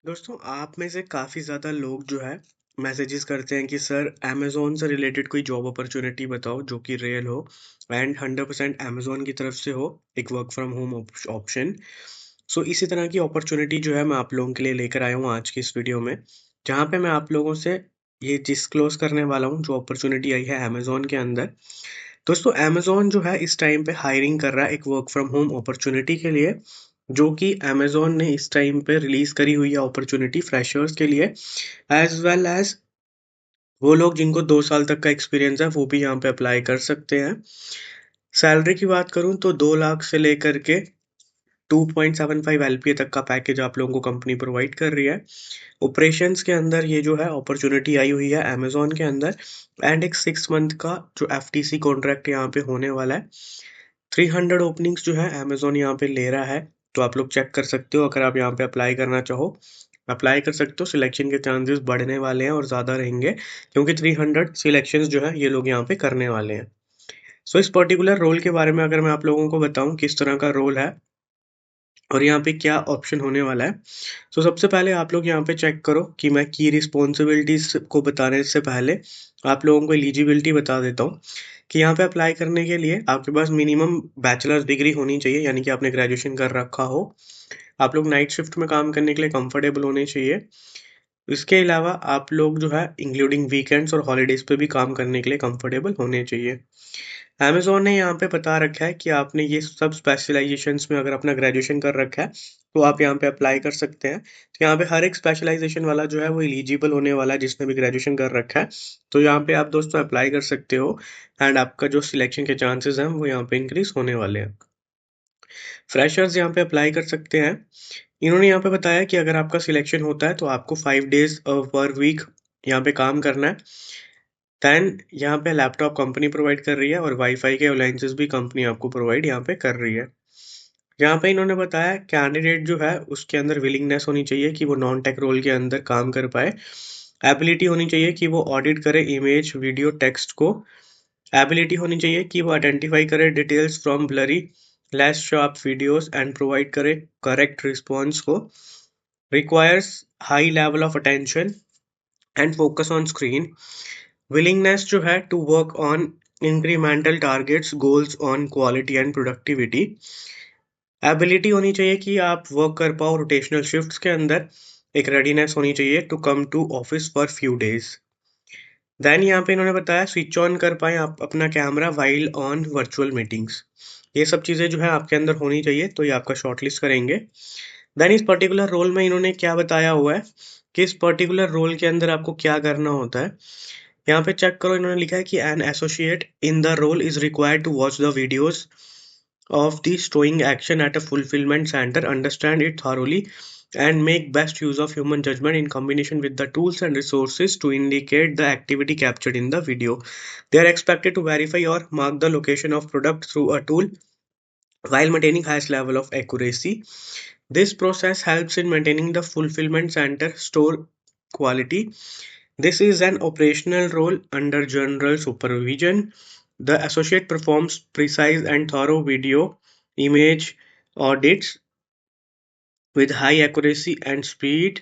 दोस्तों आप में से काफ़ी ज़्यादा लोग जो है मैसेजेस करते हैं कि सर अमेज़न से रिलेटेड कोई जॉब अपॉर्चुनिटी बताओ जो कि रियल हो एंड 100% अमेज़न की तरफ से हो एक वर्क फ्रॉम होम ऑप्शन। सो इसी तरह की अपॉर्चुनिटी जो है मैं आप लोगों के लिए लेकर आया हूँ आज की इस वीडियो में, जहाँ पे मैं आप लोगों से ये डिस्क्लोज करने वाला हूँ जो अपॉर्चुनिटी आई है अमेज़न के अंदर। दोस्तों अमेज़न जो है इस टाइम पे हायरिंग कर रहा है एक वर्क फ्रॉम होम अपॉर्चुनिटी के लिए, जो कि अमेज़न ने इस टाइम पे रिलीज़ करी हुई है अपॉर्चुनिटी फ्रेशर्स के लिए, एज़ वेल एज़ वो लोग जिनको 2 साल तक का एक्सपीरियंस है वो भी यहाँ पे अप्लाई कर सकते हैं। सैलरी की बात करूँ तो 2 लाख से लेकर के 2.75 एलपीए तक का पैकेज आप लोगों को कंपनी प्रोवाइड कर रही है। ऑपरेशंस के अंदर ये जो है अपॉर्चुनिटी आई हुई है अमेज़न के अंदर, एंड एक 6 मंथ का जो एफटीसी कॉन्ट्रैक्ट यहाँ पे होने वाला है। 300 ओपनिंग्स जो है अमेज़न यहाँ पे ले रहा है, तो आप लोग चेक कर सकते हो अगर आप यहाँ पे अप्लाई करना चाहो। अप्लाई कर सकते हो, सिलेक्शन के चांसेस बढ़ने वाले हैं और ज़्यादा रहेंगे क्योंकि 300 सिलेक्शंस जो है ये लोग यहाँ पे करने वाले हैं। सो इस पर्टिकुलर रोल के बारे में अगर मैं आप लोगों को बताऊं किस तरह का रोल है और यहाँ पे क्या ऑप्शन होने वाला है, तो सबसे पहले आप लोग यहाँ पे चेक करो कि मैं की रिस्पॉन्सिबिलिटीज को बताने से पहले आप लोगों को एलिजिबिलिटी बता देता हूँ कि यहाँ पे अप्लाई करने के लिए आपके पास मिनिमम बैचलर्स डिग्री होनी चाहिए, यानी कि आपने ग्रेजुएशन कर रखा हो। आप लोग नाइट शिफ्ट में काम करने के लिए कंफर्टेबल होने चाहिए। इसके अलावा आप लोग जो है इंक्लूडिंग वीकेंड्स और हॉलीडेज पे भी काम करने के लिए कंफर्टेबल होने चाहिए। अमेज़न ने यहाँ पे बता रखा है कि आपने ये सब स्पेशलाइजेशंस में अगर अपना ग्रेजुएशन कर रखा है तो आप यहाँ पे अप्लाई कर सकते हैं। तो यहाँ पे हर एक स्पेशलाइजेशन वाला जो है वो एलिजिबल होने वाला है जिसने भी ग्रेजुएशन कर रखा है। तो यहाँ पे आप दोस्तों अप्लाई कर सकते हो एंड आपका जो सिलेक्शन के चांसेस हैं वो यहाँ पे इंक्रीज होने वाले हैं। फ्रेशर्स यहाँ पे अप्लाई कर सकते हैं। इन्होंने यहाँ पे बताया कि अगर आपका सिलेक्शन होता है तो आपको 5 डेज पर वीक यहाँ पे काम करना है। देन यहाँ पे लैपटॉप कंपनी प्रोवाइड कर रही है और वाईफाई के अलायंसेस भी कंपनी आपको प्रोवाइड यहाँ पे कर रही है। यहाँ पे इन्होंने बताया कैंडिडेट जो है उसके अंदर विलिंगनेस होनी चाहिए कि वो नॉन टेक रोल के अंदर काम कर पाए। एबिलिटी होनी चाहिए कि वो ऑडिट करे इमेज वीडियो टेक्स्ट को। एबिलिटी होनी चाहिए कि वो आइडेंटिफाई करे details from blurry less sharp videos and provide करे करेक्ट रिस्पॉन्स को। Requires high level of attention and focus on screen. Willingness जो है to work on incremental targets goals on quality and productivity. Ability होनी चाहिए कि आप work कर पाओ रोटेशनल शिफ्ट्स के अंदर। एक रेडीनेस होनी चाहिए to come to office for few days. Then यहाँ पे इन्होंने बताया स्विच ऑन कर पाए आप अपना camera while on virtual meetings. ये सब चीज़ें जो है आपके अंदर होनी चाहिए तो ये आपका शॉर्टलिस्ट करेंगे। देन इस पर्टिकुलर रोल में इन्होंने क्या बताया हुआ है कि इस पर्टिकुलर रोल के अंदर आपको क्या करना होता है। यहाँ पे चेक करो, इन्होंने लिखा है कि an associate in the role is required to watch the videos of the stowing action at a fulfillment center, understand it thoroughly, and make best use of human judgment in combination with the tools and resources to indicate the activity captured in the video. They are expected to verify or mark the location of product through a tool while maintaining highest level of accuracy. This process helps in maintaining the fulfillment center store quality. This is an operational role under general supervision. The associate performs precise and thorough video image audits with high accuracy and speed,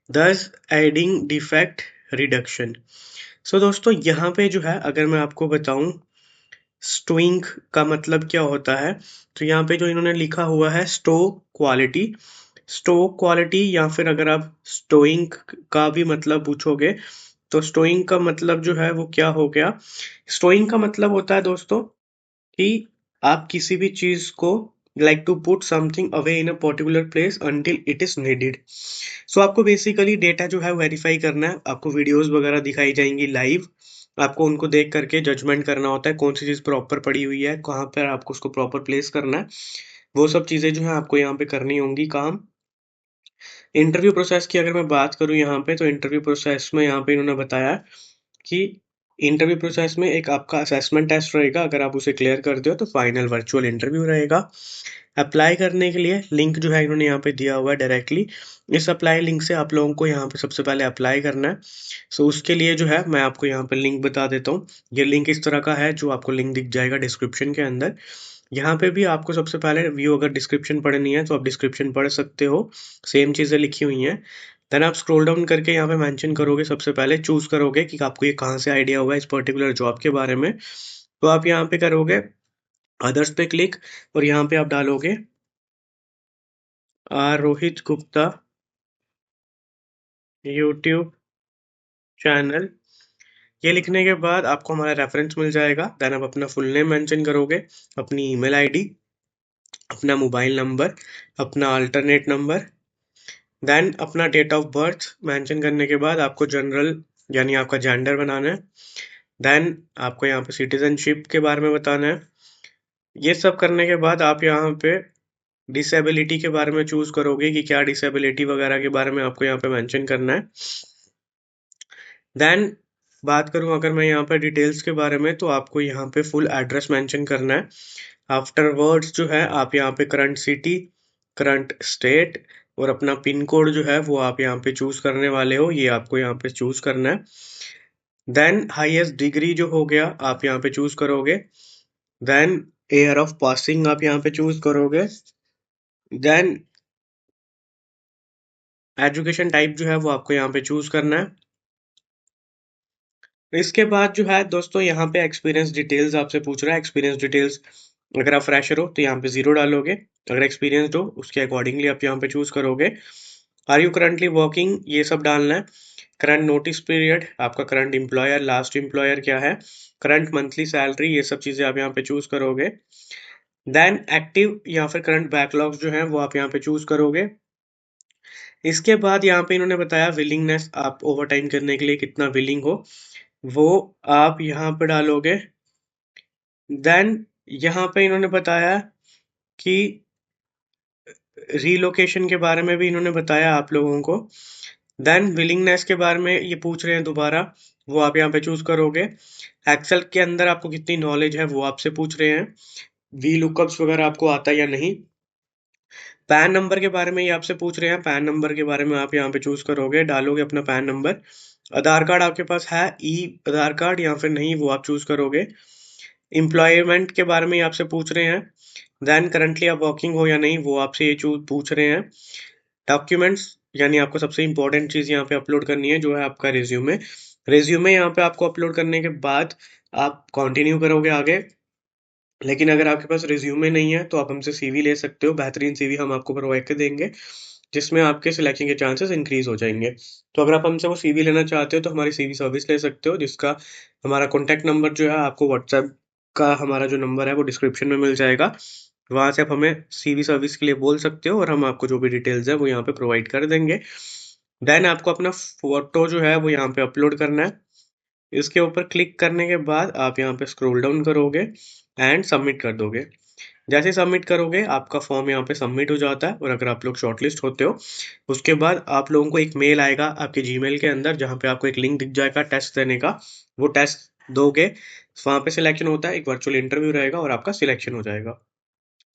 thus aiding defect reduction. So दोस्तों यहाँ पे जो है अगर मैं आपको बताऊं स्टोइंग का मतलब क्या होता है, तो यहाँ पे जो इन्होंने लिखा हुआ है स्टो क्वालिटी। स्टो क्वालिटी या फिर अगर आप स्टोइंग का भी मतलब पूछोगे तो स्टोइंग का मतलब जो है वो क्या हो गया। स्टोइंग का मतलब होता है दोस्तों कि आप किसी भी चीज को like to put something away in a particular place until it is needed. So आपको बेसिकली डेटा जो है वेरीफाई करना है, आपको वीडियोस वगैरह दिखाई जाएंगी लाइव, आपको उनको देख करके जजमेंट करना होता है कौन सी चीज प्रॉपर पड़ी हुई है, कहाँ पर आपको उसको प्रॉपर प्लेस करना है। वो सब चीजें जो है आपको यहाँ पे करनी होंगी काम। इंटरव्यू प्रोसेस की अगर मैं बात करूँ यहाँ पे, तो इंटरव्यू प्रोसेस में यहाँ पे इन्होंने बताया कि इंटरव्यू प्रोसेस में एक आपका असेसमेंट टेस्ट रहेगा, अगर आप उसे क्लियर करते हो तो फाइनल वर्चुअल इंटरव्यू रहेगा। अप्लाई करने के लिए लिंक जो है इन्होंने यहाँ पे दिया हुआ है डायरेक्टली। इस अप्लाई लिंक से आप लोगों को यहाँ पे सबसे पहले अप्लाई करना है। सो उसके लिए जो है मैं आपको यहाँ पे लिंक बता देता हूँ। ये लिंक इस तरह का है जो आपको लिंक दिख जाएगा डिस्क्रिप्शन के अंदर। यहाँ पे भी आपको सबसे पहले व्यू, अगर डिस्क्रिप्शन पढ़नी है तो आप डिस्क्रिप्शन पढ़ सकते हो, सेम चीज़ें लिखी हुई हैं। देन आप स्क्रॉल डाउन करके यहाँ पे मेंशन करोगे, सबसे पहले चूज करोगे कि आपको ये कहाँ से आइडिया हुआ इस पर्टिकुलर जॉब के बारे में। तो आप यहाँ पे करोगे अदर्स पे क्लिक, और यहाँ पे आप डालोगे रोहित गुप्ता यूट्यूब चैनल। ये लिखने के बाद आपको हमारा रेफरेंस मिल जाएगा। देन आप अपना फुल नेम मेंशन करोगे, अपनी ईमेल आईडी, अपना मोबाइल नंबर, अपना अल्टरनेट नंबर, देन अपना डेट ऑफ बर्थ मेंशन करने के बाद आपको जनरल यानी आपका जेंडर बनाना है। देन आपको यहाँ पे सिटीजनशिप के बारे में बताना है। ये सब करने के बाद आप यहाँ पे डिसेबिलिटी के बारे में चूज करोगे कि क्या डिसेबिलिटी वगैरह के बारे में आपको यहाँ पे मेंशन करना है। देन बात करूं अगर मैं यहाँ पे डिटेल्स के बारे में, तो आपको यहाँ पे फुल एड्रेस मेंशन करना है। आफ्टर वर्ड्स जो है आप यहाँ पे करंट सिटी, करंट स्टेट और अपना पिन कोड जो है वो आप यहाँ पे चूज करने वाले हो, ये आपको यहाँ पे चूज करना है। देन हाईएस्ट डिग्री जो हो गया आप यहाँ पे चूज करोगे। देन ईयर ऑफ पासिंग आप यहाँ पे चूज करोगे। देन एजुकेशन टाइप जो है वो आपको यहाँ पे चूज करना है। इसके बाद जो है दोस्तों यहाँ पे एक्सपीरियंस डिटेल्स आपसे पूछ रहा है। एक्सपीरियंस डिटेल्स, अगर आप फ्रेशर हो तो यहाँ पे 0 डालोगे, अगर एक्सपीरियंसड हो उसके अकॉर्डिंगली आप यहाँ पे चूज करोगे। आर यू करंटली वर्किंग, ये सब डालना है। करंट नोटिस पीरियड, आपका करंट एम्प्लॉयर, लास्ट एम्प्लॉयर क्या है, करंट मंथली सैलरी, ये सब चीजें आप यहाँ पे चूज करोगे। देन एक्टिव या फिर करंट बैकलॉग्स जो है वो आप यहाँ पे चूज करोगे। इसके बाद यहाँ पे इन्होंने बताया विलिंगनेस, आप ओवर टाइम करने के लिए कितना विलिंग हो, वो आप यहाँ पे डालोगे। देन यहाँ पे इन्होंने बताया कि रीलोकेशन के बारे में भी इन्होंने बताया आप लोगों को। देन विलिंगनेस के बारे में ये पूछ रहे हैं दोबारा, वो आप यहाँ पे चूज करोगे। एक्सेल के अंदर आपको कितनी नॉलेज है वो आपसे पूछ रहे हैं। वी लुकअप्स वगैरह आपको आता है या नहीं। पैन नंबर के बारे में ये आपसे पूछ रहे हैं, पैन नंबर के बारे में आप यहाँ पे चूज करोगे, डालोगे अपना पैन नंबर। आधार कार्ड आपके पास है, ई आधार कार्ड या फिर नहीं, वो आप चूज करोगे। एम्प्लॉयमेंट के बारे में ये आपसे पूछ रहे हैं। देन करंटली आप वर्किंग हो या नहीं, वो आपसे ये चूज पूछ रहे हैं। डॉक्यूमेंट्स, यानी आपको सबसे इंपॉर्टेंट चीज यहाँ पे अपलोड करनी है जो है आपका रिज्यूमे। रिज्यूमे यहाँ पे आपको अपलोड करने के बाद आप कंटिन्यू करोगे आगे। लेकिन अगर आपके पास रिज्यूमे नहीं है तो आप हमसे सीवी ले सकते हो, बेहतरीन सीवी हम आपको प्रोवाइड कर देंगे जिसमें आपके सिलेक्शन के चांसेस इंक्रीज हो जाएंगे। तो अगर आप हमसे वो सीवी लेना चाहते हो तो हमारी सीवी सर्विस ले सकते हो, जिसका हमारा कॉन्टैक्ट नंबर जो है आपको व्हाट्सएप का हमारा जो नंबर है वो डिस्क्रिप्शन में मिल जाएगा। वहां से आप हमें सीवी सर्विस के लिए बोल सकते हो और हम आपको जो भी डिटेल्स है वो यहाँ पे प्रोवाइड कर देंगे। देन आपको अपना फोटो जो है वो यहाँ पे अपलोड करना है। इसके ऊपर क्लिक करने के बाद आप यहाँ पे स्क्रॉल डाउन करोगे एंड सबमिट कर दोगे। जैसे सबमिट करोगे आपका फॉर्म यहाँ पे सबमिट हो जाता है, और अगर आप लोग शॉर्टलिस्ट होते हो उसके बाद आप लोगों को एक मेल आएगा आपके जीमेल के अंदर, जहाँ पे आपको एक लिंक दिख जाएगा टेस्ट देने का। वो टेस्ट दोगे, वहां पे सिलेक्शन होता है, एक वर्चुअल इंटरव्यू रहेगा और आपका सिलेक्शन हो जाएगा।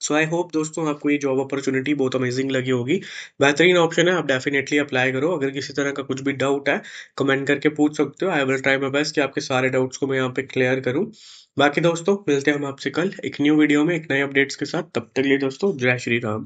सो आई होप दोस्तों आपको ये जॉब अपॉर्चुनिटी बहुत अमेजिंग लगी होगी। बेहतरीन ऑप्शन है, आप डेफिनेटली अप्लाई करो। अगर किसी तरह का कुछ भी डाउट है कमेंट करके पूछ सकते हो, I will try my best कि आपके सारे डाउट्स को मैं यहाँ पे क्लियर करूँ। बाकी दोस्तों मिलते हैं हम आपसे कल एक न्यू वीडियो में एक नए अपडेट्स के साथ। तब तक के लिए दोस्तों जय श्री राम।